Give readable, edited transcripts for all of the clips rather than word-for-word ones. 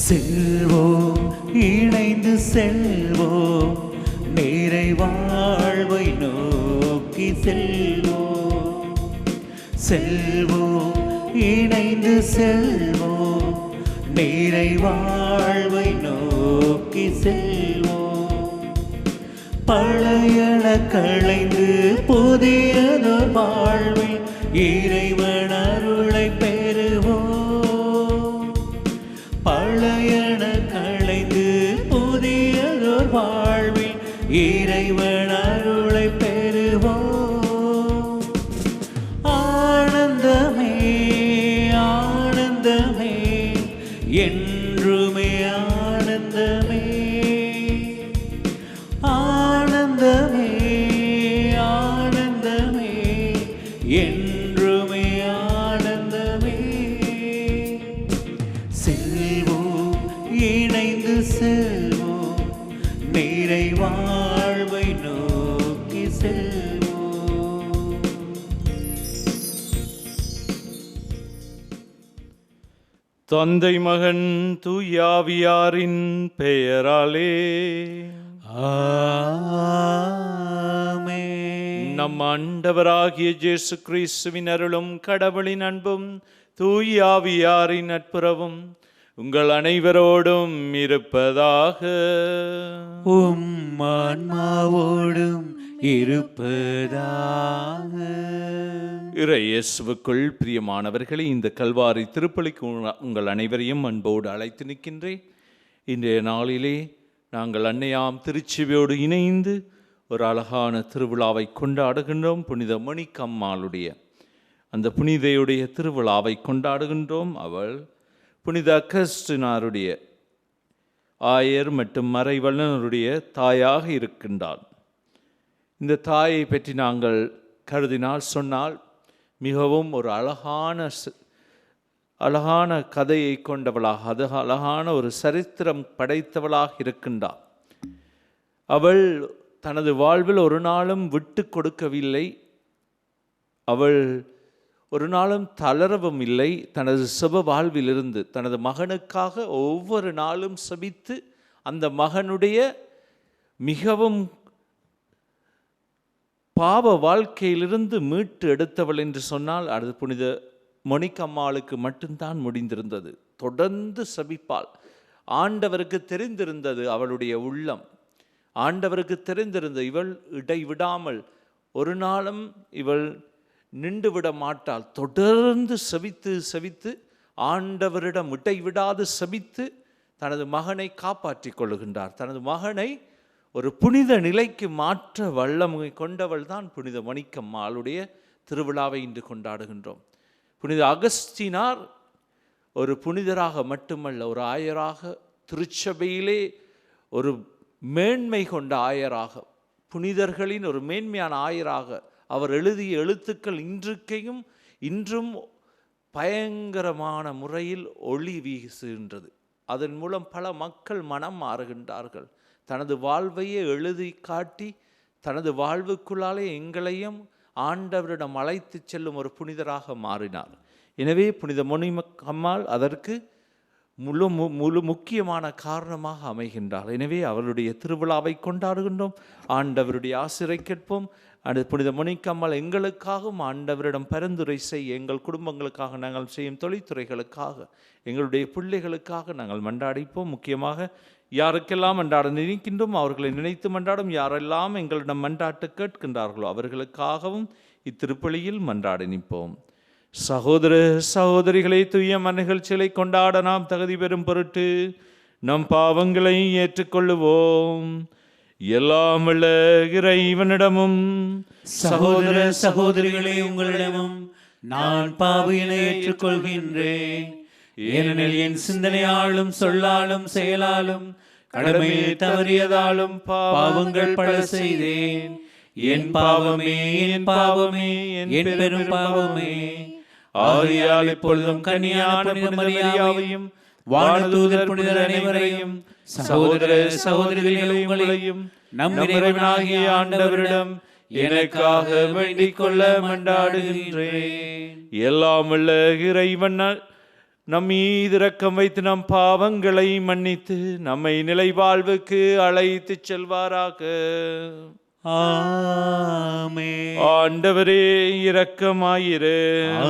செல்வோம் இணைந்து செல்வோம், நீரை வாழ்வை நோக்கி செல்வோம். செல்வோம் இணைந்து செல்வோம், நீரை வாழ்வை நோக்கி செல்வோம். பழையன களைந்து புதியதொரு வாழ்வில் இறைவன் அருளை பெறுவோம். பழையன களைந்து புதியதொரு வாழ்வில் இறைவன் அருளை பெறுவோம். ஆனந்தமே ஆனந்தமே என்றுமே ஆனந்தமே, ஆனந்தமே ஆனந்தமே என்றுமே ஆனந்தமே. செல்வோம் இணைந்து செல்வோம், நீரை வாழ்வை நோக்கி செல்வோம். தந்தை மகன் தூயாவியாரின் பெயராலே ஆமென். நம் ஆண்டவராகிய இயேசு கிறிஸ்துவின் அருளும் கடவுளின் அன்பும் தூயாவியாரின் நட்புறவும் உங்கள் அனைவரோடும் இருப்பதாக. உம் ஆன்மாவோடும் இருப்பதாக. இயேசுவுக்குள் பிரியமானவர்களே, இந்த கல்வாரி திருப்பலிக்கு உங்கள் அனைவரையும் அன்போடு அழைத்து நிற்கின்றேன். இன்றைய நாளிலே நாங்கள் அன்னையாம் திருச்சபையோடு இணைந்து ஒரு அழகான திருவிழாவை கொண்டாடுகின்றோம். புனித மணிக்கம்மாளுடைய அந்த புனிதையுடைய திருவிழாவை கொண்டாடுகின்றோம். அவள் புனித அகஸ்டினாருடைய ஆயர் மற்றும் மறைவல்லனுடைய தாயாக இருக்கின்றாள். இந்த தாயை பற்றி நாங்கள் கருதினால் சொன்னால் மிகவும் ஒரு அழகான கதையை கொண்டவளாக, அது அழகான ஒரு சரித்திரம் படைத்தவளாக இருக்கின்றாள். அவள் தனது வாழ்வில் ஒரு நாளும் விட்டு கொடுக்கவில்லை. அவள் ஒரு நாளும் தளரவும் இல்லை. தனது செப வாழ்விலிருந்து தனது மகனுக்காக ஒவ்வொரு நாளும் செபித்து அந்த மகனுடைய மிகவும் பாவ வாழ்க்கையிலிருந்து மீட்டு எடுத்தவள் என்று சொன்னால் அது புனித மொனிக்கம்மாளுக்கு மட்டும்தான் முடிந்திருந்தது. தொடர்ந்து செபிப்பாள். ஆண்டவருக்கு தெரிந்திருந்தது அவளுடைய உள்ளம். ஆண்டவருக்கு தெரிந்திருந்த இவள் இடைவிடாமல் ஒரு நாளும் இவள் நின்று விட மாட்டாள். தொடர்ந்து செபித்து செபித்து ஆண்டவரிடம் இடைவிடாது செபித்து தனது மகனை காப்பாற்றி கொள்ளுகின்றார். தனது மகனை ஒரு புனித நிலைக்கு மாற்ற வல்லமை கொண்டவள் தான் புனித மணிக்கம்மாளுடைய திருவிழாவை இன்று கொண்டாடுகின்றோம். புனித அகஸ்டினார் ஒரு புனிதராக மட்டுமல்ல, ஒரு ஆயராக, திருச்சபையிலே ஒரு மேன்மை கொண்ட ஆயராக, புனிதர்களின் ஒரு மேன்மையான ஆயராக அவர் எழுதிய எழுத்துக்கள் இன்றும் பயங்கரமான முறையில் ஒளி வீசுகின்றது. அதன் மூலம் பல மக்கள் மனம் மாறுகின்றார்கள். தனது வாழ்வையே எழுதி காட்டி தனது வாழ்வுக்குள்ளாலே எங்களையும் ஆண்டவரிடம் அழைத்து செல்லும் ஒரு புனிதராக மாறினார். எனவே புனித மணிக்கம்மாள் அதற்கு முக்கியமான காரணமாக அமைகின்றார். எனவே அவருடைய திருவிழாவை கொண்டாடுகின்றோம். ஆண்டவருடைய ஆசிரை கேட்போம். புனித மணிக்கம்மாள் எங்களுக்காகவும் ஆண்டவரிடம் பரிந்துரை செய்ய, எங்கள் குடும்பங்களுக்காக, நாங்கள் செய்யும் தொழில்துறைகளுக்காக, எங்களுடைய பிள்ளைகளுக்காக நாங்கள் மன்றாடிப்போம். முக்கியமாக யாருக்கெல்லாம் மன்றாட நினைக்கின்றோம் அவர்களை நினைத்து மன்றாடும். யாரெல்லாம் எங்களிடம் மன்றாட்டு கேட்கின்றார்களோ அவர்களுக்காகவும் இத்திருப்பலியில் மன்றாட நிற்போம். சகோதர சகோதரிகளை தூய மன்னிகழ்ச்சிகளை கொண்டாட நாம் தகுதி பெறும் பொருட்டு நம் பாவங்களை ஏற்றுக்கொள்ளுவோம். எல்லாம் வல்ல இறைவனிடமும் சகோதர சகோதரிகளே உங்களிடமும் நான் பாவியினை ஏற்றுக்கொள்கின்றேன். ஏனெனில் என் சிந்தனையாலும் சொல்லாலும் செயலாலும் கடமையில் தவறியதாலும் பாவங்கள் பல செய்தேன். என் பாவமே என் பாவமே என் பெரும் பாவமே. ஆகையால் இப்பொழுதும் கன்னியான புனித மரியாவையும் வானதூதர் புனிதர் அனைவரையும் சகோதர சகோதரிகளை உங்களையும் நம் இறைவனாகிய ஆண்டவரிடம் எனக்காக வேண்டிக் கொள்ள மன்றாடுகின்றேன். எல்லாம் வல்ல இறைவன் நம் மீது இரக்கம் வைத்து நம் பாவங்களை மன்னித்து நம்மை நிலை வாழ்வுக்கு அழைத்து செல்வாராக. ஆமென். ஆண்டவரே இரக்கமாயிரு.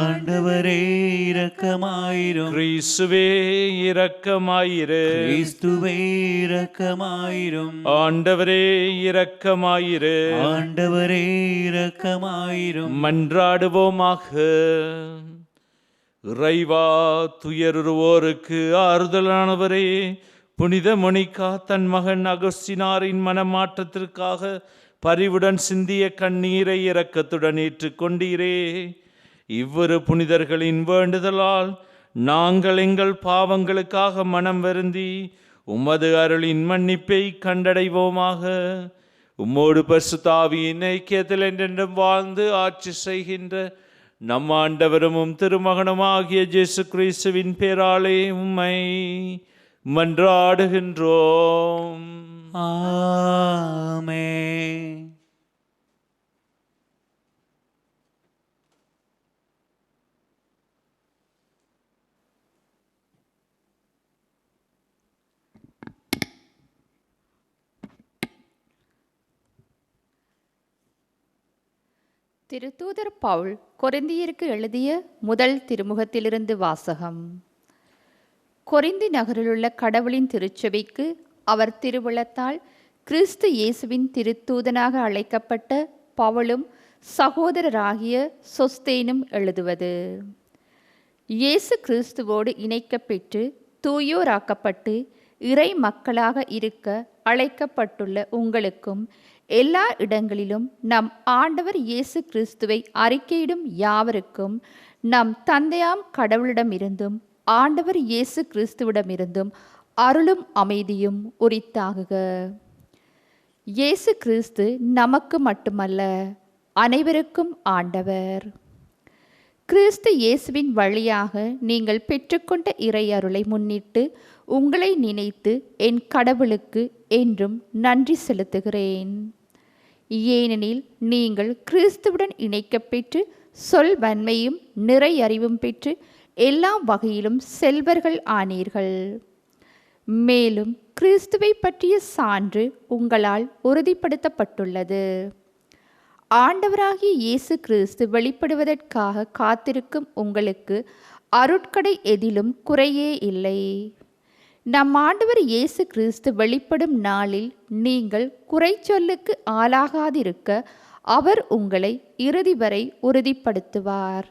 ஆண்டவரே இரக்கமாயிரும். கிறிஸ்துவே இரக்கமாயிரு. கிறிஸ்துவே இரக்கமாயிரும். ஆண்டவரே இரக்கமாயிரு. ஆண்டவரே இரக்கமாயிரும். மன்றாடுவோமாக. இறைவா, துயருவோருக்கு ஆறுதலானவரே, புனித மொனிகா தன் மகன் அகஸ்தினாரின் மனமாற்றத்திற்காக பரிவுடன் சிந்திய கண்ணீரை இரக்கத்துடன் ஏற்றுக்கொண்டீரே. இவ்விரு புனிதர்களின் வேண்டுதலால் நாங்கள் எங்கள் பாவங்களுக்காக மனம் வருந்தி உமது அருளின் மன்னிப்பை கண்டடைவோமாக. உம்மோடு பரிசுத்த ஆவியின் ஐக்கியத்தில் என்றென்றும் வாழ்ந்து ஆட்சி செய்கின்ற நம் ஆண்டவரும் திருமகனுமாகிய இயேசு கிறிஸ்துவின் பேராலே உம்மை மன்றாடுகின்றோம். ஆமென். திருத்தூதர் பவுல் கொரிந்தியருக்கு எழுதிய முதல் திருமுகத்திலிருந்து வாசகம். கொரிந்தி நகரிலுள்ள கடவுளின் திருச்சபைக்கு அவர் திருவுளத்தால் கிறிஸ்து இயேசுவின் திருத்தூதனாக அழைக்கப்பட்ட பவுலும் சகோதரராகிய சொஸ்தேனும் எழுதுவது. இயேசு கிறிஸ்துவோடு இணைக்கப்பெற்று தூயோராக்கப்பட்டு இறை மக்களாக இருக்க அழைக்கப்பட்டுள்ள உங்களுக்கும் எல்லா இடங்களிலும் நம் ஆண்டவர் இயேசு கிறிஸ்துவை அறிக்கையிடும் யாவருக்கும் நம் தந்தையாம் கடவுளிடமிருந்தும் ஆண்டவர் இயேசு கிறிஸ்துவிடமிருந்தும் அருளும் அமைதியும் உரித்தாகுக. இயேசு கிறிஸ்து நமக்கு மட்டுமல்ல, அனைவருக்கும் ஆண்டவர். கிறிஸ்து இயேசுவின் வழியாக நீங்கள் பெற்றுக்கொண்ட இறை அருளை முன்னிட்டு உங்களை நினைத்து என் கடவுளுக்கு என்றும் நன்றி செலுத்துகிறேன். ஏனெனில் நீங்கள் கிறிஸ்துவுடன் இணைக்கப்பெற்று சொல் வன்மையும் நிறை அறிவும் பெற்று எல்லா வகையிலும் செல்வர்கள் ஆனீர்கள். மேலும் கிறிஸ்துவை பற்றிய சான்று உங்களால் உறுதிப்படுத்தப்பட்டுள்ளது. ஆண்டவராகிய இயேசு கிறிஸ்து வெளிப்படுவதற்காக காத்திருக்கும் உங்களுக்கு அருட்கடை எதிலும் குறையே இல்லை. நம் ஆண்டவர் இயேசு கிறிஸ்து வெளிப்படும் நாளில் நீங்கள் குறைச்சொல்லுக்கு ஆளாகாதிருக்க அவர் உங்களை இறுதி வரை உறுதிப்படுத்துவார்.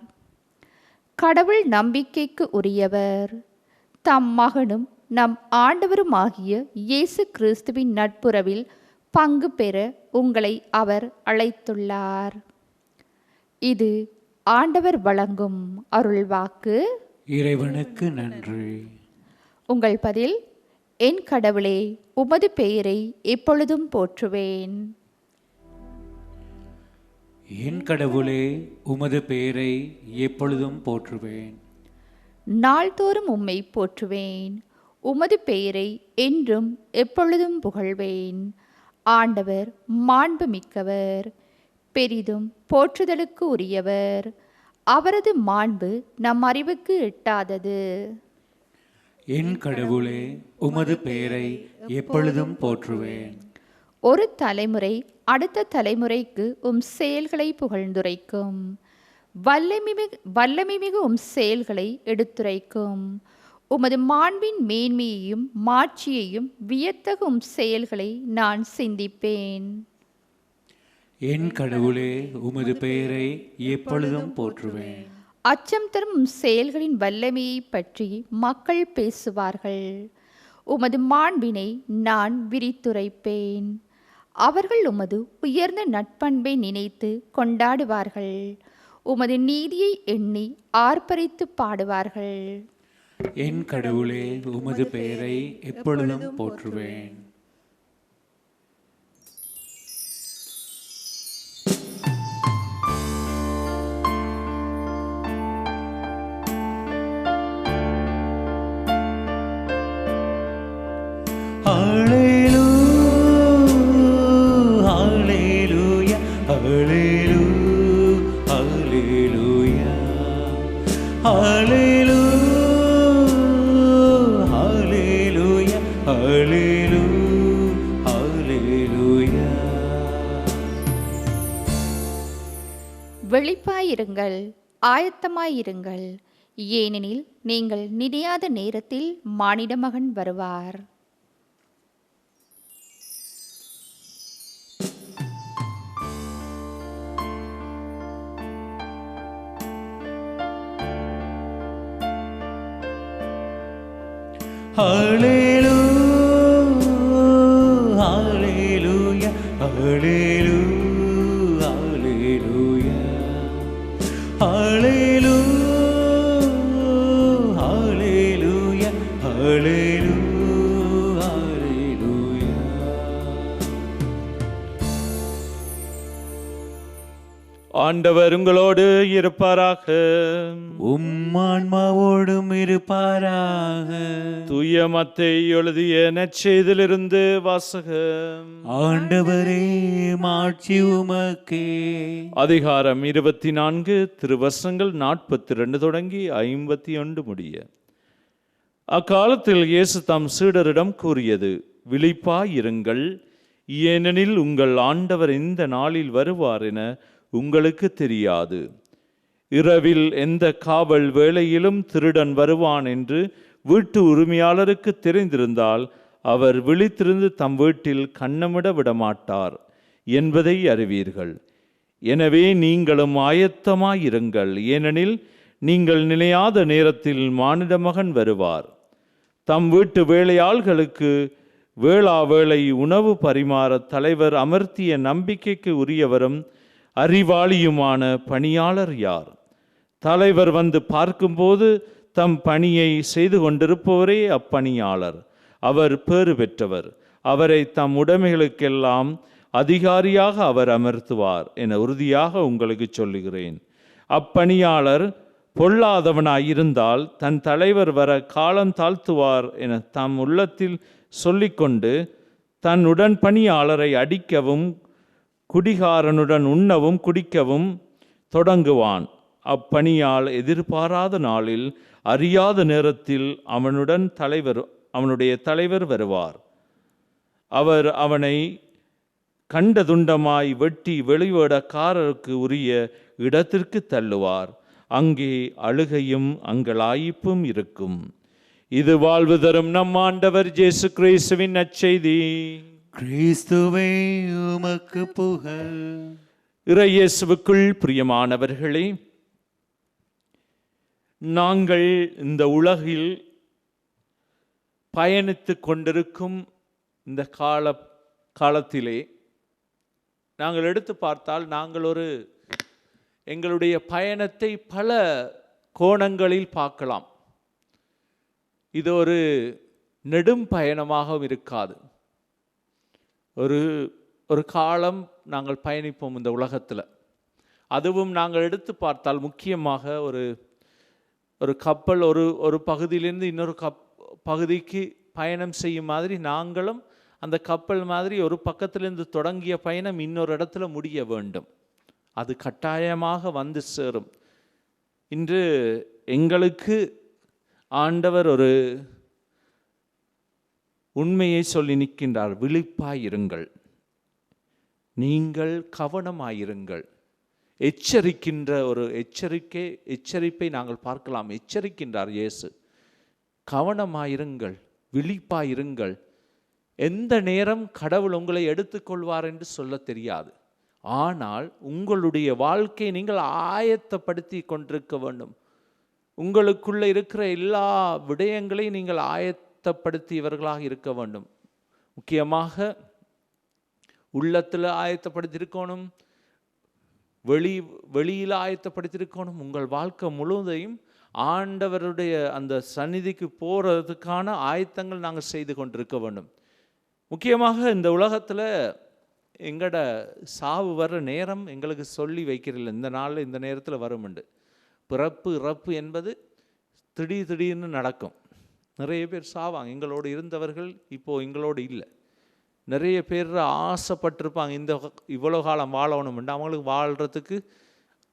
கடவுள் நம்பிக்கைக்கு உரியவர். தம் மகனும் நம் ஆண்டவருமாகிய இயேசு கிறிஸ்துவின் நட்புறவில் பங்கு பெற உங்களை அவர் அழைத்துள்ளார். இது ஆண்டவர் வழங்கும் அருள்வாக்கு. இறைவனுக்கு நன்றி. உங்கள் பதில்: என் கடவுளே, உமது பெயரை எப்பொழுதும் போற்றுவேன். என் கடவுளே, உமது பெயரை எப்பொழுதும் போற்றுவேன். நாள்தோறும் உம்மை போற்றுவேன். உமது பெயரை என்றும் எப்பொழுதும் புகழ்வேன். ஆண்டவர் மாண்புமிக்கவர், பெரிதும் போற்றுதலுக்கு உரியவர். அவரது மாண்பு நம் அறிவுக்கு எட்டாதது. என் கடவுளே, உமது பெயரை எப்பொழுதும் போற்றுவேன். ஒரு தலைமுறை அடுத்த தலைமுறைக்கு உம் செயல்களை புகழ்ந்துரைக்கும். வல்லமைமிகு உம் செயல்களை எடுத்துரைக்கும். உமது மாண்பின் மேன்மையையும் மாட்சியையும் வியத்தகு உம் செயல்களை நான் சிந்திப்பேன். என் கடவுளே, உமது பெயரை எப்பொழுதும் போற்றுவேன். அச்சம் தரும் உம் செயல்களின் வல்லமையை பற்றி மக்கள் பேசுவார்கள். உமது மாண்பினை நான் விரித்துரைப்பேன். அவர்கள் உமது உயர்ந்த நட்பண்பை நினைத்து கொண்டாடுவார்கள். உமது நீதியை எண்ணி ஆர்ப்பரித்து பாடுவார்கள். என் கடவுளே, உமது பெயரை எப்பொழுதும் போற்றுவேன். Hallelujah. விழிப்பாயிருங்கள், ஆயத்தமாயிருங்கள், ஏனெனில் நீங்கள் நினையாத நேரத்தில் மானிட மகன் வருவார். Hallelujah, hallelujah, hallelujah, hallelujah, hallelujah, hallelujah, hallelujah, hallelujah. ஆண்டவர் உங்களோடு இருப்பாராக. ஆன்மாவோடும் இருப்பாராக. தூய மத்தேயு எழுதிய நற்செய்தியிலிருந்து வாசகம். ஆண்டவரே, மாட்சி உமக்கே. அதிகாரம் 24, திருவசனங்கள் 42 தொடங்கி 51 முடிய. அக்காலத்தில் இயேசு தம் சீடரிடம் கூறியது, விழிப்பாயிருங்கள், ஏனெனில் உங்கள் ஆண்டவர் இந்த நாளில் வருவார் என உங்களுக்கு தெரியாது. இரவில் எந்த காவல் வேளையிலும் திருடன் வருவான் என்று வீட்டு உரிமையாளருக்கு தெரிந்திருந்தால் அவர் விழித்திருந்து தம் வீட்டில் கன்னமிட விடமாட்டார் என்பதை அறிவீர்கள். எனவே நீங்களும் ஆயத்தமாயிருங்கள், ஏனெனில் நீங்கள் நினையாத நேரத்தில் மானிட மகன் வருவார். தம் வீட்டு வேலையாள்களுக்கு வேளா வேளை உணவு பரிமாற தலைவர் அமர்த்திய நம்பிக்கைக்கு உரியவரும் அறிவாளியுமான பணியாளர் யார்? தலைவர் வந்து பார்க்கும்போது தம் பணியை செய்து கொண்டிருப்பவரே அப்பணியாளர். அவர் பேறு பெற்றவர். அவரை தம் உடைமைகளுக்கெல்லாம் அதிகாரியாக அவர் அமர்த்துவார் என உறுதியாக உங்களுக்கு சொல்லுகிறேன். அப்பணியாளர் பொல்லாதவனாயிருந்தால் தன் தலைவர் வர காலம் தாழ்த்துவார் என தம் உள்ளத்தில் சொல்லிக்கொண்டு தன் உடன் பணியாளரை அடிக்கவும் குடிகாரனுடன் உண்ணவும் குடிக்கவும் தொடங்குவான். அப்பணியால் எதிர்பாராத நாளில் அறியாத நேரத்தில் அவனுடைய தலைவர் வருவார். அவர் அவனை கண்டதுண்டமாய் வெட்டி வெளிவேடக்காரருக்கு உரிய இடத்திற்கு தள்ளுவார். அங்கே அழுகையும் அங்கலாய்ப்பும் இருக்கும். இது வாழ்வு தரும் நம் ஆண்டவர் இயேசு கிறிஸ்துவின் நற்செய்தி. கிறிஸ்துவே, உமக்கு புகழ். இறையேசுவுக்குள் பிரியமானவர்களே, நாங்கள் இந்த உலகில் பயணித்து கொண்டிருக்கும் இந்த காலத்திலே நாங்கள் எடுத்து பார்த்தால் நாங்கள் எங்களுடைய பயணத்தை பல கோணங்களில் பார்க்கலாம். இது ஒரு நெடும் பயணமாக இருக்காது. ஒரு காலம் நாங்கள் பயணிப்போம் இந்த உலகத்தில். அதுவும் நாங்கள் எடுத்து பார்த்தால் முக்கியமாக ஒரு கப்பல் ஒரு பகுதியிலிருந்து இன்னொரு பகுதிக்கு பயணம் செய்யும் மாதிரி நாங்களும் அந்த கப்பல் மாதிரி ஒரு பக்கத்திலிருந்து தொடங்கிய பயணம் இன்னொரு இடத்துல முடிய வேண்டும். அது கட்டாயமாக வந்து சேரும். இன்று எங்களுக்கு ஆண்டவர் ஒரு உண்மையை சொல்லி நிற்கின்றார். விழிப்பாயிருங்கள், நீங்கள் கவனமாயிருங்கள். எச்சரிக்கின்ற ஒரு எச்சரிப்பை நாங்கள் பார்க்கலாம். எச்சரிக்கின்றார் இயேசு. கவனமாயிருங்கள், விழிப்பாயிருங்கள். எந்த நேரம் கடவுள் உங்களை எடுத்துக்கொள்வார் என்று சொல்ல தெரியாது. ஆனால் உங்களுடைய வாழ்க்கையை நீங்கள் ஆயத்தப்படுத்தி கொண்டிருக்க வேண்டும். உங்களுக்குள்ள இருக்கிற எல்லா விடயங்களையும் நீங்கள் ஆயத்தப்படுத்தியவர்களாக இருக்க வேண்டும். முக்கியமாக உள்ளத்தில் ஆயத்தப்படுத்தியிருக்கணும், வெளியில் ஆயத்தப்படுத்தியிருக்கணும். உங்கள் வாழ்க்கை முழுவதையும் ஆண்டவருடைய அந்த சந்நிதிக்கு போகிறதுக்கான ஆயத்தங்கள் நாங்கள் செய்து கொண்டிருக்க வேண்டும். முக்கியமாக இந்த உலகத்தில் எங்களோட சாவு வர்ற நேரம் எங்களுக்கு சொல்லி வைக்கிறதில்லை. இந்த நாளில் இந்த நேரத்தில் வரும்ண்டு. பிறப்பு இறப்பு என்பது திடீர்னு நடக்கும். நிறைய பேர் சாவாங்க. எங்களோடு இருந்தவர்கள் இப்போது எங்களோடு இல்லை. நிறைய பேர் ஆசைப்பட்டிருப்பாங்க இவ்வளோ காலம் வாழணும்ண்டு. அவங்களுக்கு வாழ்கிறதுக்கு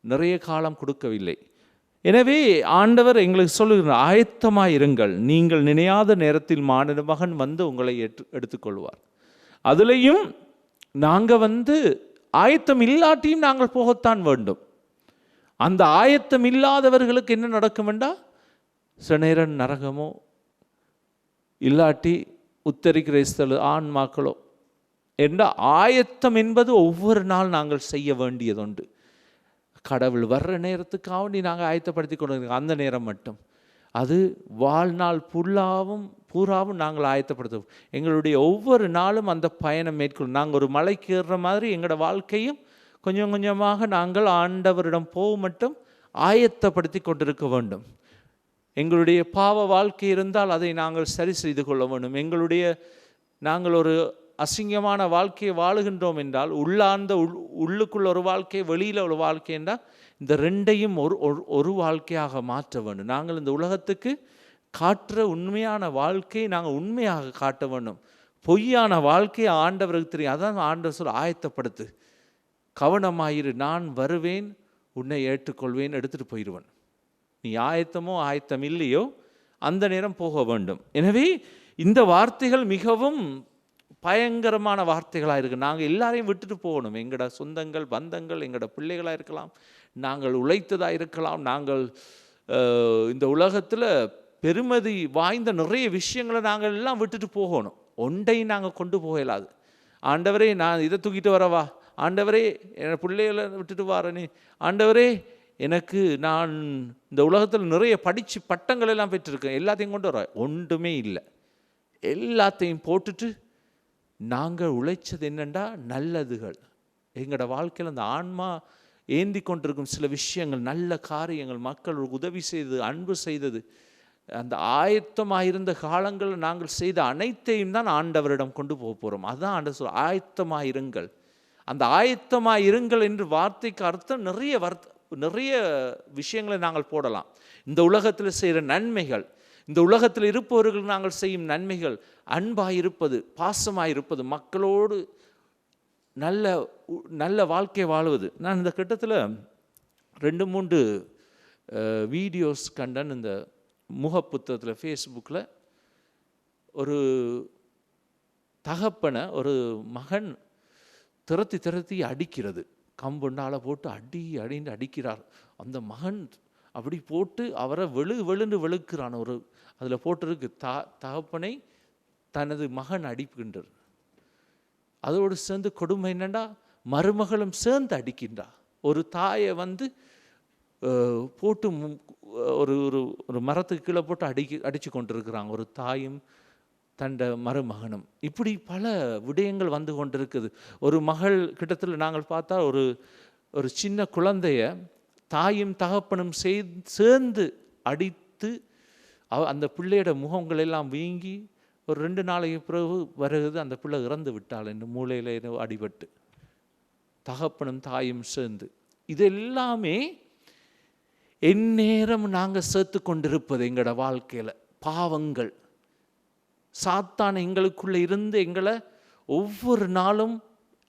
நிறைய காலம் கொடுக்கவில்லை. எனவே ஆண்டவர் எங்களுக்கு சொல்லுகிறார், ஆயத்தமாக இருங்கள், நீங்கள் நினையாத நேரத்தில் மானிட மகன் வந்து உங்களை எடுத்துக்கொள்வார். அதுலேயும் நாங்கள் ஆயத்தம் இல்லாட்டியும் நாங்கள் போகத்தான் வேண்டும். அந்த ஆயத்தம் இல்லாதவர்களுக்கு என்ன நடக்கும் என்றால் சில நேரம் நரகமோ இல்லாட்டி உத்தரிக்கிற ஸ்தல ஆன்மாக்களோ என்ற ஆயத்தம் என்பது ஒவ்வொரு நாள் நாங்கள் செய்ய வேண்டியதுண்டு. கடவுள் வர்ற நேரத்துக்காக நாங்கள் ஆயத்தப்படுத்தி கொண்டு அந்த நேரம் மட்டும் அது வாழ்நாள் பூராவும் நாங்கள் ஆயத்தப்படுத்துவோம். எங்களுடைய ஒவ்வொரு நாளும் அந்த பயணம் மேற்கொள்ளும். நாங்கள் ஒரு மலைக்கு ஏறுற மாதிரி எங்களோட வாழ்க்கையும் கொஞ்சம் கொஞ்சமாக நாங்கள் ஆண்டவரிடம் போக மட்டும் ஆயத்தப்படுத்தி கொண்டிருக்க வேண்டும். எங்களுடைய பாவ வாழ்க்கை இருந்தால் அதை நாங்கள் சரி செய்து கொள்ள வேண்டும். நாங்கள் ஒரு அசிங்கமான வாழ்க்கையை வாழுகின்றோம் என்றால் உள்ளுக்குள்ள ஒரு வாழ்க்கை, வெளியில் ஒரு வாழ்க்கை என்றால் இந்த ரெண்டையும் ஒரு வாழ்க்கையாக மாற்ற வேண்டும். நாங்கள் இந்த உலகத்துக்கு காட்டுற உண்மையான வாழ்க்கையை நாங்கள் உண்மையாக காட்ட வேண்டும். பொய்யான வாழ்க்கையை ஆண்டவருக்கு தெரியும். அதான் ஆண்டவர் சொல்ல, ஆயத்தப்படுத்து, கவனமாயிரு, நான் வருவேன், உன்னை ஏற்றுக்கொள்வேன், எடுத்துகிட்டு போயிடுவேன். நீ ஆயத்தமோ ஆயத்தம் இல்லையோ அந்த நேரம் போக வேண்டும். எனவே இந்த வார்த்தைகள் மிகவும் பயங்கரமான வார்த்தைகளாக இருக்குது. நாங்கள் எல்லாரையும் விட்டுட்டு போகணும். எங்களோட சொந்தங்கள், பந்தங்கள், எங்களோட பிள்ளைகளாக இருக்கலாம், நாங்கள் உழைத்ததாக இருக்கலாம், நாங்கள் இந்த உலகத்தில் பெருமதி வாய்ந்த நிறைய விஷயங்களை நாங்கள் எல்லாம் விட்டுட்டு போகணும். ஒன்றையும் நாங்கள் கொண்டு போகலாது. ஆண்டவரே, நான் இதை தூக்கிட்டு வரவா? ஆண்டவரே, என் பிள்ளைகளை விட்டுட்டு வாரனே? ஆண்டவரே, நான் இந்த உலகத்தில் நிறைய படித்து பட்டங்கள் எல்லாம் பெற்றிருக்கேன், எல்லாத்தையும் கொண்டு வர ஒன்றுமே இல்லை. எல்லாத்தையும் போட்டுட்டு நாங்கள் உழைச்சது என்னென்னா நல்லதுகள். எங்களோட வாழ்க்கையில் அந்த ஆன்மா ஏந்தி கொண்டிருக்கும் சில விஷயங்கள், நல்ல காரியங்கள், மக்களுக்கு உதவி செய்தது, அன்பு செய்தது, அந்த ஆயத்தமாக இருந்த காலங்களில் நாங்கள் செய்த அனைத்தையும் தான் ஆண்டவரிடம் கொண்டு போக போகிறோம். அதுதான் ஆண்டவர் சொல்ல, ஆயத்தமாக இருங்கள். அந்த ஆயத்தமாக இருங்கள் என்று வார்த்தைக்கு அர்த்தம் நிறைய விஷயங்களை நாங்கள் போடலாம். இந்த உலகத்தில் செய்கிற நன்மைகள், இந்த உலகத்தில் இருப்பவர்கள் நாங்கள் செய்யும் நன்மைகள், அன்பாக இருப்பது, பாசமாக இருப்பது, மக்களோடு நல்ல வாழ்க்கை வாழுவது. நான் இந்த கிட்டத்தில் 2-3 வீடியோஸ் கண்டன். இந்த முகப்புத்தகத்தில், ஃபேஸ்புக்கில் ஒரு தகப்பனை ஒரு மகன் திரத்தி அடிக்கிறது, கம்புண்டால் போட்டு அடின்னு அடிக்கிறார். அந்த மகன் அப்படி போட்டு அவரை வெளுன்னு வெளுக்கிறான். அதில் போட்டிருக்கு, தகப்பனை தனது மகன் அடிக்கின்றார். அதோடு சேர்ந்து கொடுமை என்னண்டா, மருமகளும் சேர்ந்து அடிக்கின்றா. ஒரு தாயை போட்டு ஒரு மரத்துக்கு கீழே போட்டு அடித்து கொண்டிருக்கிறாங்க, ஒரு தாயும் தண்ட மருமகனும். இப்படி பல விடயங்கள் வந்து கொண்டிருக்குது. ஒரு மகள் கிட்டத்தில் நாங்கள் பார்த்தா ஒரு சின்ன குழந்தைய தாயும் தகப்பனும் சேர்ந்து அடித்து அந்த பிள்ளையோட முகங்கள் எல்லாம் வீங்கி ஒரு 2 நாளைக்கு பிறகு வருகிறது, அந்த பிள்ளை இறந்து விட்டாள் என்று மூளையில் அடிபட்டு, தகப்பனும் தாயும் சேர்ந்து. இது எல்லாமே எந்நேரம் நாங்கள் சேர்த்து கொண்டிருப்பது எங்களோட வாழ்க்கையில் பாவங்கள். சாத்தான் எங்களுக்குள்ளே இருந்து எங்களை ஒவ்வொரு நாளும்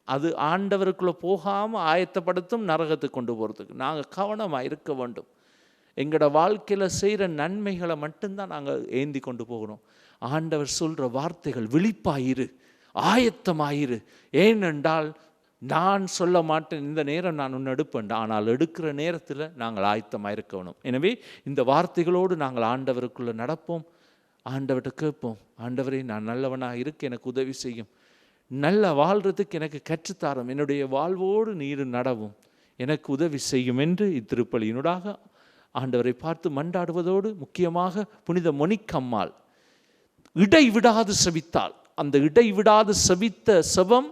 அது ஆண்டவருக்குள்ளே போகாமல் ஆயத்தப்படுத்தும் நரகத்துக்கு கொண்டு போகிறதுக்கு. நாங்கள் கவனமாக இருக்க வேண்டும். எங்களோட வாழ்க்கையில் செய்கிற நன்மைகளை மட்டும்தான் நாங்கள் ஏந்தி கொண்டு போகணும். ஆண்டவர் சொல்கிற வார்த்தைகள், விழிப்பாயிரு, ஆயத்தமாயிரு. ஏனென்றால் நான் சொல்ல மாட்டேன், இந்த நேரம் நான் ஒன்று எடுப்பேன், ஆனால் எடுக்கிற நேரத்தில் நாங்கள் ஆயத்தமாக இருக்கணும். எனவே இந்த வார்த்தைகளோடு நாங்கள் ஆண்டவருக்குள்ளே நடப்போம், ஆண்டவர்கிட்ட கேட்போம், ஆண்டவரே, நான் நல்லவனாக இருக்க எனக்கு உதவி செய்யும், நல்ல வாழ்கிறதுக்கு எனக்கு கற்றுத்தாரும், என்னுடைய வாழ்வோடு நீர் நடவும் எனக்கு உதவி செய்யும் என்று இத்திருப்பலியினூடாக ஆண்டவரை பார்த்து மன்றாடுவதோடு, முக்கியமாக புனித மொனிக்கம்மாள் இடைவிடாது செபித்தாள். அந்த இடைவிடாது செபித்த செபம்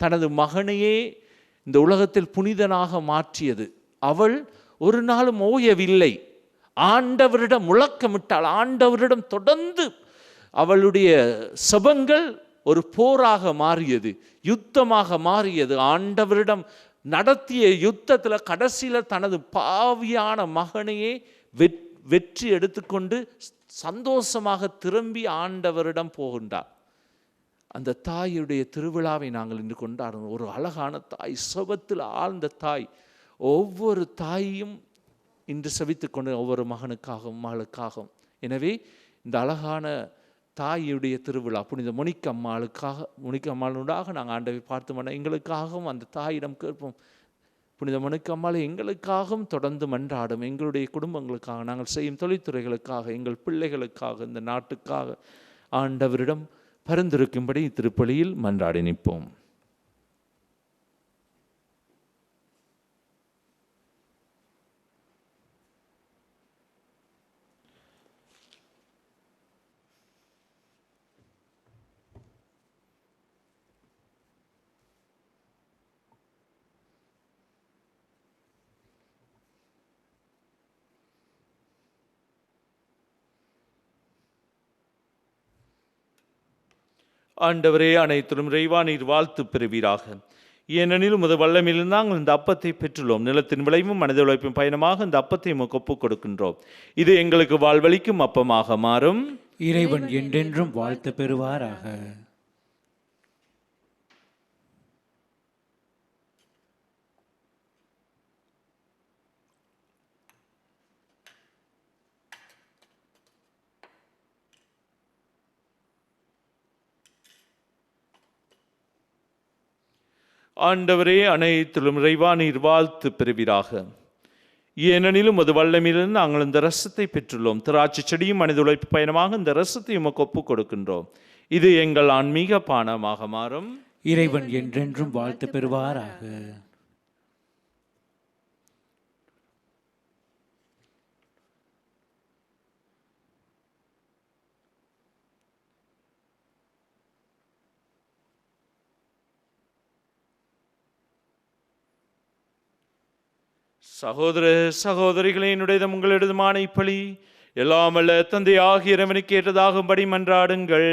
தனது மகனையே இந்த உலகத்தில் புனிதனாக மாற்றியது. அவள் ஒரு நாளும் ஓயவில்லை, ஆண்டவரிடம் முழக்கமிட்டாள். ஆண்டவரிடம் தொடர்ந்து அவளுடைய செபங்கள் ஒரு போராக மாறியது, யுத்தமாக மாறியது. ஆண்டவரிடம் நடத்திய யுத்தத்தில் கடைசியில் தனது பாவியான மகனையே வெற்றி எடுத்துக்கொண்டு சந்தோஷமாக திரும்பி ஆண்டவரிடம் போகின்றார். அந்த தாயுடைய திருவிழாவை நாங்கள் இன்று கொண்டாடுறோம். ஒரு அழகான தாய், செபத்தில் ஆழ்ந்த தாய். ஒவ்வொரு தாயும் இன்று செபித்து கொண்டு ஒவ்வொரு மகனுக்காகவும் மகளுக்காகவும். எனவே இந்த அழகான தாயுடைய திருவிழா புனித மொனிக்கம்மாளுக்காக, மொனிக்கம்மாளுடாக நாங்கள் ஆண்டவை பார்த்து எங்களுக்காகவும் அந்த தாயிடம் கேட்போம், புனித மணிக்கம்மாளை எங்களுக்காகவும் தொடர்ந்து மன்றாடும். எங்களுடைய குடும்பங்களுக்காக, நாங்கள் செய்யும் தொழில்துறைகளுக்காக, எங்கள் பிள்ளைகளுக்காக, இந்த நாட்டுக்காக ஆண்டவரிடம் பரிந்துரைக்கும்படி திருப்பலியில் மன்றாடி நிற்போம். ஆண்டவரே, அனைத்திலும் இறைவா நீர் வாழ்த்து பெறுவீராக. ஏனெனில் உமது வல்லமையில் நாங்கள் இந்த அப்பத்தை பெற்றுள்ளோம். நிலத்தின் விளைவும் மனித உழைப்பின் பயணமாக இந்த அப்பத்தை உமக்கு ஒப்புக் கொடுக்கின்றோம். இது எங்களுக்கு வாழ்வளிக்கும் அப்பமாக மாறும். இறைவன் என்றென்றும் வாழ்த்து பெறுவாராக. ஆண்டவரே, அனைத்திலும் இறைவா நீர் வாழ்த்து பெறுவீராக. ஏனெனிலும் அது வல்லமையிலிருந்து நாங்கள் இந்த ரசத்தை பெற்றுள்ளோம். திராட்சை செடியும் மனித உழைப்பு பயணமாக இந்த ரசத்தை உமக்கு ஒப்புக் கொடுக்கின்றோம். இது எங்கள் ஆன்மீக பானமாக மாறும். இறைவன் என்றென்றும் வாழ்த்து பெறுவாராக. சகோதர சகோதரிகளே, என்னுடையதும் உங்களிடதுமான இப்பலி எல்லாம் வல்ல தந்தையாகிய இறைவனுக்கு ஏற்றதாகும்படி மன்றாடுங்கள்.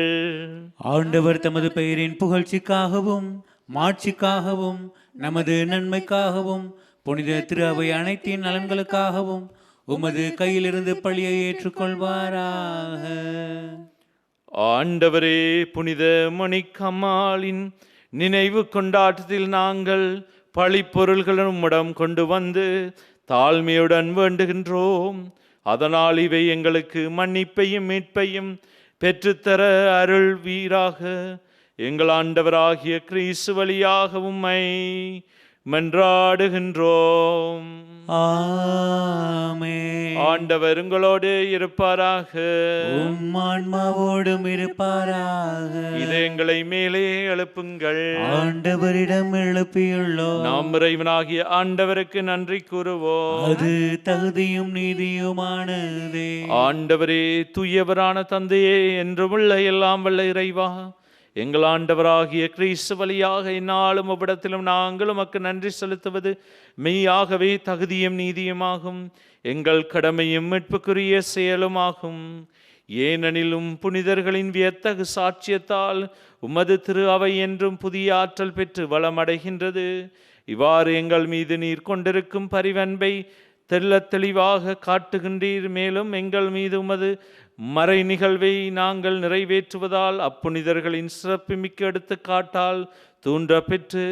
ஆண்டவர் தமது பெயரின் புகழ்ச்சிக்காகவும் மாட்சிக்காகவும் நமது நன்மைக்காகவும் புனித திரு அவை அனைத்தின் நலன்களுக்காகவும் உமது கையிலிருந்து பழியை ஏற்றுக்கொள்வாராக. ஆண்டவரே, புனித மணிக்கம்மாளின் நினைவு கொண்டாட்டத்தில் நாங்கள் பழிப்பொருள்களும் உம்மிடம் கொண்டு வந்து தாழ்மையுடன் வேண்டுகின்றோம். அதனால் இவை எங்களுக்கு மன்னிப்பையும் மீட்பையும் பெற்றுத்தர அருள் வீராக. எங்கள் ஆண்டவராகிய கிறிஸ்து வழியாக உம்மை மன்றாடுகின்றோம். ஆமென். ஆண்டவர் உங்களோடு இருப்பாராக. உம் ஆன்மாவோடும் இருப்பாராக. இதயங்களை மேலே எழுப்புங்கள். ஆண்டவரிடம் எழுப்பியுள்ளோம். நாம் இறைவனாகிய ஆண்டவருக்கு நன்றி கூறுவோம். அது தகுதியும் நீதியுமானதே. ஆண்டவரே, தூயவரான தந்தையே, என்றுமுள்ள எல்லாம் வல்ல இறைவா, எங்கள் ஆண்டவராகிய கிறிஸ்து வழியாக இந்நாளும் அவ்விடத்திலும் நாங்கள் உமக்கு நன்றி செலுத்துவது மெய்யாகவே தகுதியும் நீதியுமாகும், எங்கள் கடமையும் மீட்புக்குரிய செயலுமாகும். ஏனெனிலும் புனிதர்களின் வியத்தகு சாட்சியத்தால் உமது திரு அவை என்றும் புதிய ஆற்றல் பெற்று வளமடைகின்றது. இவ்வாறு எங்கள் மீது நீர் கொண்டிருக்கும் பரிவன்பை தெள்ளத் தெளிவாக காட்டுகின்றீர். மேலும் எங்கள் மீது உமது மறை நிகழ்வை நாங்கள் நிறைவேற்றுவதால் அப்புனிதர்களின் சிறப்புமிக்க எடுத்துக்காட்டால் தூண்ட பெற்று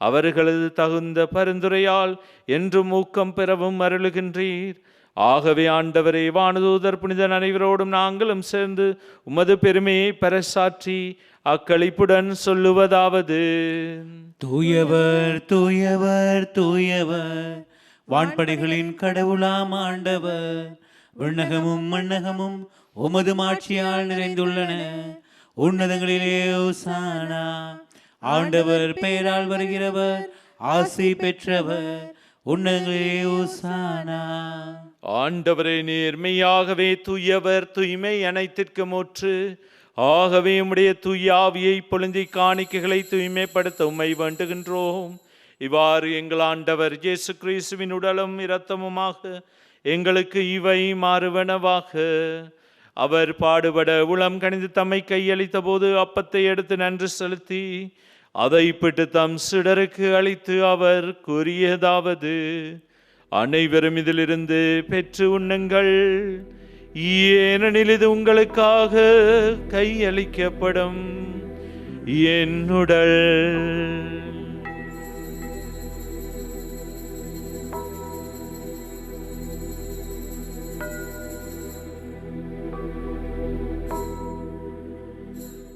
அவர்களது தகுந்த பரிந்துரையால் என்றும் ஊக்கம் பெறவும் அருளுகின்றீர். ஆகவே ஆண்டவரே, வானதூதர் புனிதர் அனைவரோடும் நாங்களும் சேர்ந்து உமது பெருமையை பறைசாற்றி அக்களிப்புடன் சொல்லுவதாவது: தூயவர் தூயவர் தூயவர், வான்படைகளின் கடவுளாம் ஆண்டவர். விண்ணகமும் மண்ணகமும் உமது மாட்சியால் நிறைந்துள்ளன. உன்னதங்களிலே ஓசானா. ஆண்டவர் பெயரால் வருகிறவர் ஆசி பெற்றவர். உன்னதங்களிலே ஓசானா. ஆண்டவரே, நேர்மையாகவே தூயவர், தூய்மை அனைத்திற்கும் ஊற்று. ஆகவே உம்முடைய தூய ஆவியை பொழுந்தி காணிக்கைகளை தூய்மைப்படுத்த உம்மை வேண்டுகின்றோம். இவ்வாறு எங்கள் ஆண்டவர் இயேசு கிறிஸ்துவின் உடலும் இரத்தமுமாக எங்களுக்கு இவை மாறுவனவாக. அவர் பாடுபட உளம் கனிந்து தம்மை கையளித்த போது அப்பத்தை எடுத்து நன்றி செலுத்தி அதை பிட்டு தம் சிடருக்கு அளித்து அவர் கூறியதாவது: அனைவரும் இதிலிருந்து பெற்று உண்ணுங்கள், ஏனெனில் இது உங்களுக்காக கையளிக்கப்படும் என் உடல்.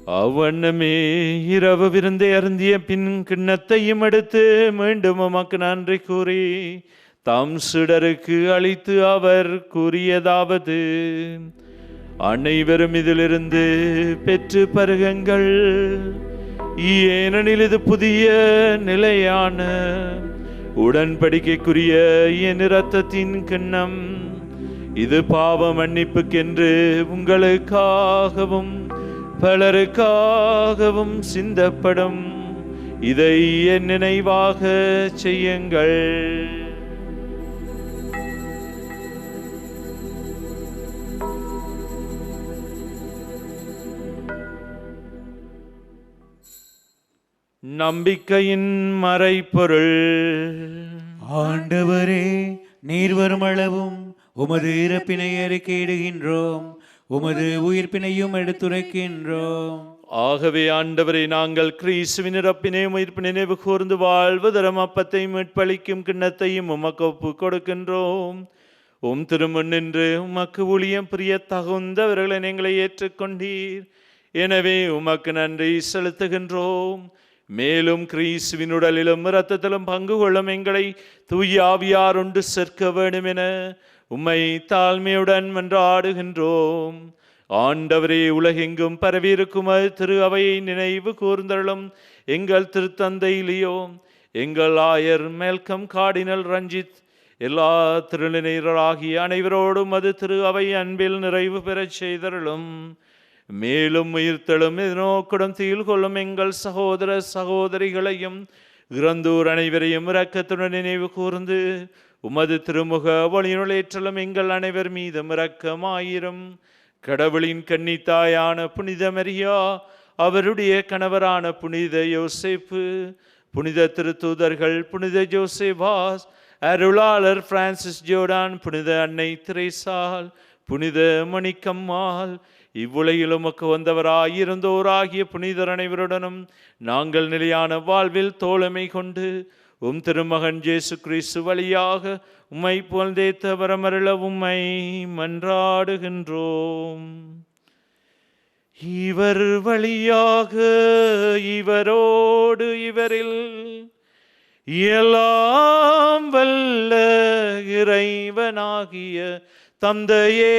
அவ்வண்ணமே இரவு விருந்தை அருந்திய பின் கிண்ணத்தையும் எடுத்து மீண்டும் உமக்கு நன்றி கூறி தம் சுடருக்கு அளித்து அவர் கூறியதாவது: அனைவரும் இதிலிருந்து பெற்று பருகுங்கள், ஏனெனில் இது புதிய நிலையான உடன்படிக்கைக்குரிய என் இரத்தத்தின் கிண்ணம். இது பாவ மன்னிப்புக்கென்று உங்களுக்காகவும் பலருக்காகவும் சிந்தப்படும். இதை என் நினைவாக செய்யுங்கள். நம்பிக்கையின் மறைபொருள். ஆண்டவரே, நீர் வரும் அளவும் உமது இறப்பினை அறிக்கையிடுகின்றோம், உமது உயிர்ப்பினையும் எடுத்துரைக்கின்றோம். ஆகவே ஆண்டவரை, நாங்கள் கிறிஸ்துவின் இறப்பினையும் உயிர்ப்பு நினைவு கூர்ந்து வாழ்வதரம் அப்பத்தை மீட்பளிக்கும் கிண்ணத்தையும் உமக்கு ஒப்பு கொடுக்கின்றோம். உம் திருமுன் நின்று உமக்கு ஊழியம் புரிய தகுந்தவர்களை எங்களை ஏற்றுக்கொண்டீர். எனவே உமக்கு நன்றி செலுத்துகின்றோம். மேலும் கிறிஸ்துவின் உடலிலும் இரத்தத்திலும் பங்கு கொள்ளும் எங்களை தூய ஆவியார் ஒன்று சேர்க்க வேண்டும் என உம்மை தாழ்மையுடன் மன்றாடுகின்றோம். ஆண்டவரே, உலகெங்கும் பரவியிருக்கும் திரு அவையை நினைவு கூர்ந்தருளும். எங்கள் திருத்தந்தை லியோ, எங்கள் ஆயர் மேல்கம் கார்டினல் ரஞ்சித், எல்லா திருநிலையராகிய அனைவரோடும் அது திரு அவை அன்பில் நிறைவு பெறச் செய்தருளும். மேலும் உயிர்த்தெழும் நோக்குடன் தீல் கொள்ளும் எங்கள் சகோதர சகோதரிகளையும் இறந்தோர் அனைவரையும் இரக்கத்துடன் நினைவு கூர்ந்து உமது திருமுக ஒளியுளேற்றலும் எங்கள் அனைவர் மீதும் இரக்கமாயிரும். கடவுளின் கன்னித்தாயான புனித மரியா, அவருடைய கணவரான புனித யோசேப்பு, புனித திருத்தூதர்கள் புனித ஜோசேபாஸ், அருளாளர் பிரான்சிஸ் ஜோர்டான், புனித அன்னை திரேசால், புனித மணிக்கம்மாள், இவ்வுலகில் உமக்கு வந்தவராயிருந்தோராகிய புனிதர் அனைவருடனும் நாங்கள் நிலையான வாழ்வில் தோழமை கொண்டு உம் திருமகன் இயேசு கிறிஸ்து வழியாக உம்மை புகழ்ந்தேத்த வரமருள உம்மை மன்றாடுகின்றோம். இவர் வழியாக இவரோடு இவரில் எல்லாம் வல்ல இறைவனாகிய தந்தையே,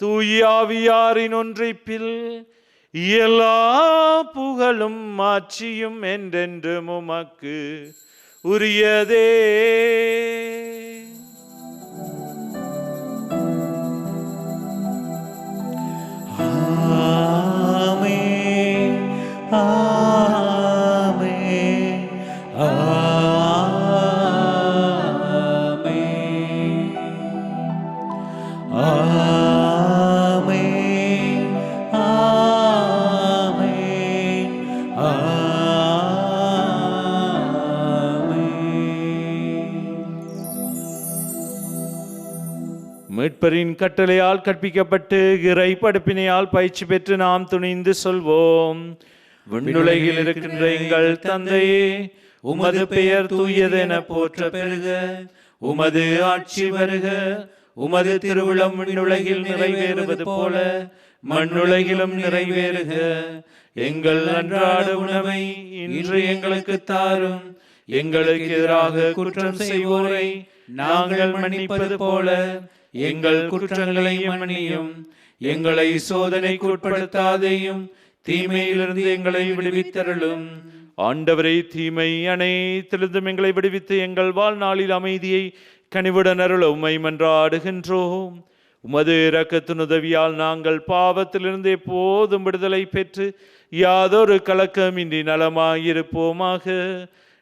தூயாவியாரின் ஒன்றைப்பில் எல்லா புகழும் மாட்சியும் என்றென்றும் உமக்கு உரியதே. ஆமென், ஆமென், ஆமென், ஆமென், ஆமென், ஆமென். மீட்பரின் கட்டளையால் கற்பிக்கப்பட்டு இறை படிப்பினையால் பயிற்சி பெற்று நாம் துணிந்து சொல்வோம். விண்ணுலகில் இருக்கின்ற எங்கள் தந்தையே, உமது பெயர் தூயதென போற்ற பெறுக. உமது ஆட்சி வருக. உமது திருவுளம் விண்ணுலகில் நிறைவேறுவது போல மண்ணுலகிலும் நிறைவேறுக. எங்கள் அன்றாட உணவை இன்று எங்களுக்கு தாரும். எங்களுக்கு எதிராக குற்றம் செய்வோரை நாங்கள் மன்னிப்பது போல எங்கள் குற்றங்களையும் மன்னியும். எங்களை சோதனைக்கு உட்படுத்தாதேயும், தீமையிலிருந்து எங்களை விடுவித்தருளும். ஆண்டவரை, தீமை அனைத்திலிருந்தும் எங்களை விடுவித்து எங்கள் வாழ்நாளில் அமைதியை கனிவுடன் அருள உம்மை மன்றாடுகின்றோம். உமது இரக்கத்தின் உதவியால் நாங்கள் பாவத்திலிருந்து எப்போதும் விடுதலை பெற்று யாதொரு கலக்கமின்றி நலமாயிருப்போமாக.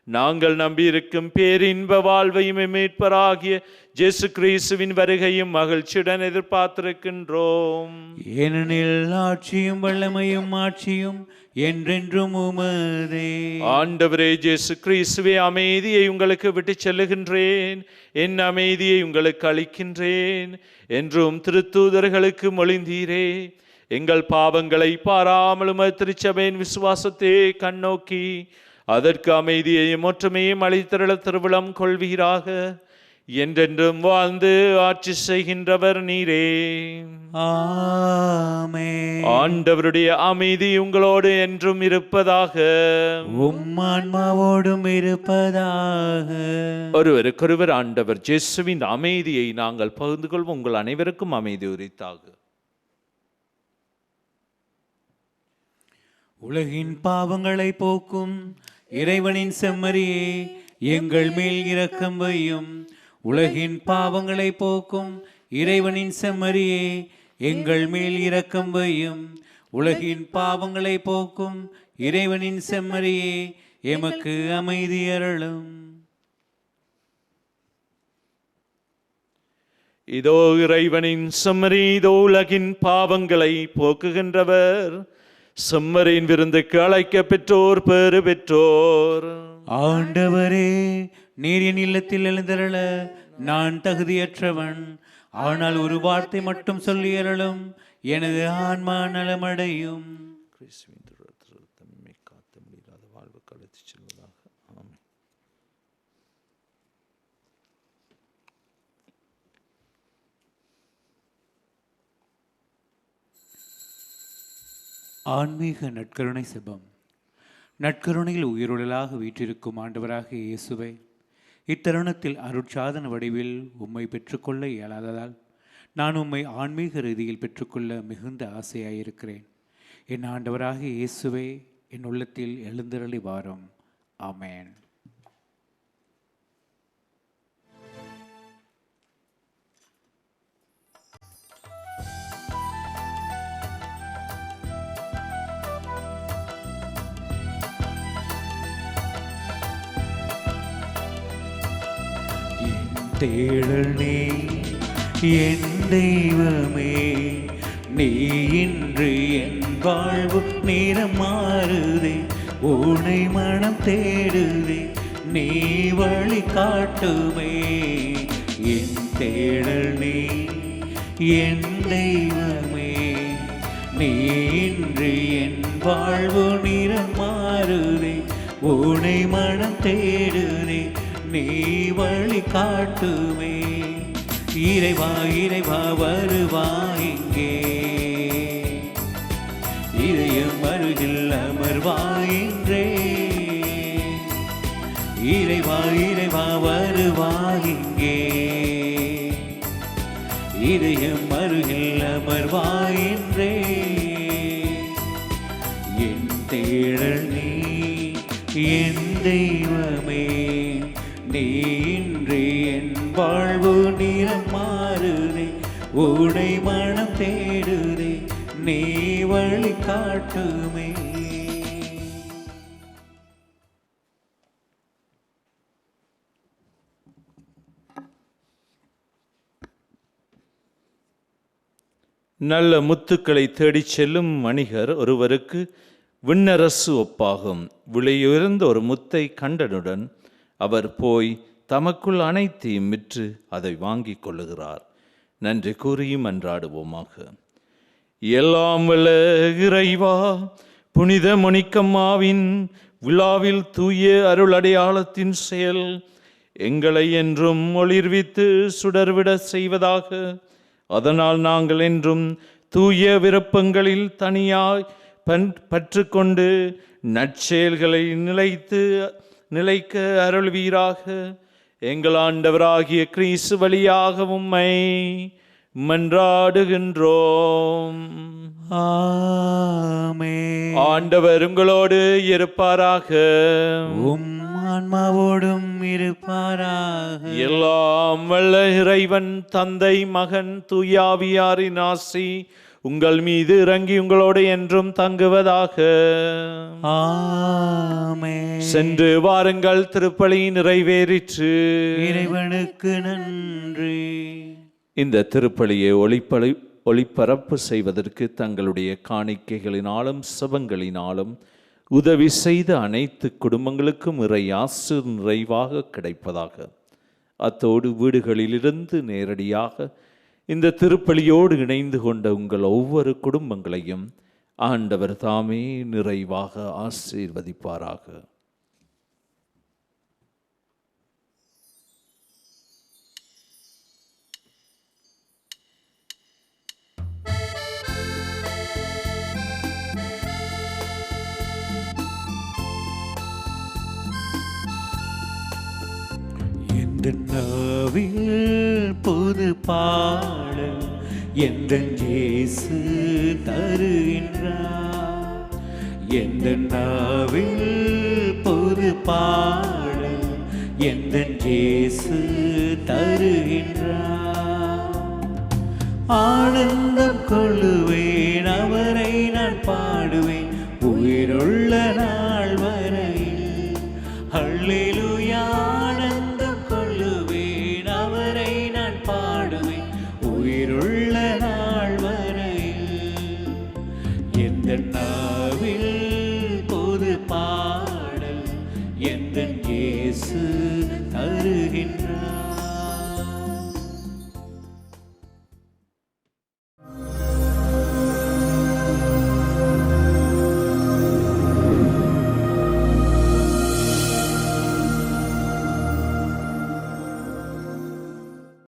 நாங்கள் நம்பியிருக்கும் பேரின்ப வாழ்வையும் மீட்பராகிய இயேசு கிறிஸ்துவின் வருகையும் மகிழ்ச்சியுடன் எதிர்பார்த்திருக்கின்றோம். ஏனெனில் ஆட்சியும் வல்லமையும் ஆட்சியும் என்றென்றும் உமதே. ஆண்டவரே இயேசு கிறிஸ்துவே, அமைதியை உங்களுக்கு விட்டு செல்லுகின்றேன், என் அமைதியை உங்களுக்கு அளிக்கின்றேன் என்றும் திருத்தூதர்களுக்கு மொழிந்தீரே. எங்கள் பாவங்களை பாராமலும் திருச்சபையின் விசுவாசத்தை கண்ணோக்கி அதற்கு அமைதியையும் ஒற்றுமையும் அளித்தருள திருவிழம் கொள்வீராக. என்றென்றும் வாழ்ந்து ஆட்சி செய்கின்றவர் நீரே. ஆமென். ஆண்டவருடைய அமைதி உங்களோடு என்றும் இருப்பதாக. உம் ஆன்மாவோடும் இருப்பதாக. ஒருவருக்கொருவர் ஆண்டவர் இயேசுவின் அமைதியை நாங்கள் பகிர்ந்து கொள்வோம். உங்கள் அனைவருக்கும் அமைதி உரித்தாக. உலகின் பாவங்களை போக்கும் இறைவனின் செம்மறியே, எங்கள் மேல் இரக்கம் வையும். உலகின் பாவங்களை போக்கும் இறைவனின் செம்மறியே, எங்கள் மேல் இரக்கம் வையும். உலகின் பாவங்களை போக்கும் இறைவனின் செம்மறியே, எமக்கு அமைதி அருளும். இதோ இறைவனின் செம்மறி, இதோ உலகின் பாவங்களை போக்குகின்றவர். செம்மறியின் விருந்துக்கு அழைக்க பெற்றோர் பேறு பெற்றோர். ஆண்டவரே, நீர் என் இல்லத்தில் எழுந்தருள நான் தகுதியற்றவன். ஆனால் ஒரு வார்த்தை மட்டும் சொல்லி அருளும், எனது ஆன்மா நலமடையும். கிறிஸ்துவின் திருரத்தம் நம்மை காத்த முடியாத வாழ்வுக்கு அழைத்துச் செல்வதாக. ஆமென். ஆன்மீக நற்கருணை செபம். நற்கருணையில் உயிருடலாக வீற்றிருக்கும் ஆண்டவராக இயேசுவை, இத்தருணத்தில் அருட்சாதன வடிவில் உம்மை பெற்றுக்கொள்ள இயலாததால் நான் உம்மை ஆன்மீக ரீதியில் பெற்றுக்கொள்ள மிகுந்த ஆசையாயிருக்கிறேன். என் ஆண்டவராக இயேசுவே, என் உள்ளத்தில் எழுந்தருளி வாரும். ஆமென். தேடல் நீ என் தெய்வமே, நீ இன்று என் வாழ்வு நிறம் மாறுதே. உனை மனம் தேடுதே, நீ வழி காட்டுமே. என் தேடல் நீ என் தெய்வமே, நீ இன்று என் வாழ்வு நிறம் மாறுதே. உனை மனம் தேடுதே, நீ வழி காட்டுமே. இறைவா இறைவா வருவாய் இங்கே, இதயம் அருகில் அமர்வாயின்றே. இறைவா இறைவா வருவாய் இங்கே, இதயம் அருகில் அமர்வாயின்றே. என் தேடல் நீ என் தெய்வமே, நீ இன்று என் வாழ்வு நிறம் மாறுதே. உனை மனம் தேடுதே, நீ வழி காட்டுமே. நல்ல முத்துக்களை தேடிச் செல்லும் வணிகர் ஒருவருக்கு விண்ணரசு ஒப்பாகும். விலையுயர்ந்த ஒரு முத்தை கண்டனுடன் அவர் போய் தமக்குள் அனைத்தையும் விற்று அதை வாங்கிக் கொள்ளுகிறார். நன்றி கூறியும் அன்றாடுவோமாக. எல்லாம் வல்ல இறைவா, புனித மொனிக்கம்மாவின் விழாவில் தூய அருள் அடையாளத்தின் செயல் எங்களை என்றும் ஒளிர்வித்து சுடர்விட செய்வதாக. அதனால் நாங்கள் என்றும் தூய விருப்பங்களில் தனியாய் பற்றுக்கொண்டு நற்செயல்களை நிலைக்க அருள்வீராக. எங்கள் ஆண்டவராகிய கிறிஸ்து வழியாக உம்மை மன்றாடுகின்றோம். ஆமென். ஆண்டவர் உங்களோடு இருப்பாராக. உம் ஆன்மாவோடும் இருப்பாராக. எல்லாம் வல்ல இறைவன் தந்தை மகன் தூயாவியாரின் ஆசி உங்கள் மீது இறங்கி உங்களோடு என்றும் தங்குவதாக. ஆமென். சென்று வாருங்கள், திருப்பலி நிறைவேறிற்று. இறைவனுக்கு நன்றி. இந்த திருப்பலியை ஒளிபரப்பு செய்வதற்கு தங்களுடைய காணிக்கைகளினாலும் செபங்களினாலும் உதவி செய்த அனைத்து குடும்பங்களுக்கும் இறை ஆசீர் நிறைவாக கிடைப்பதாக. அத்தோடு வீடுகளிலிருந்து நேரடியாக இந்த திருப்பலியோடு இணைந்து கொண்ட உங்கள் ஒவ்வொரு குடும்பங்களையும் ஆண்டவர் தாமே நிறைவாக ஆசீர்வதிப்பாராக. எந்த நாவில் புது பாடல் எந்த இயேசு தருகின்றார். எந்த நாவில் புது பாடல் எந்த இயேசு தருகின்றார். ஆனந்தம் கொள்ளுவே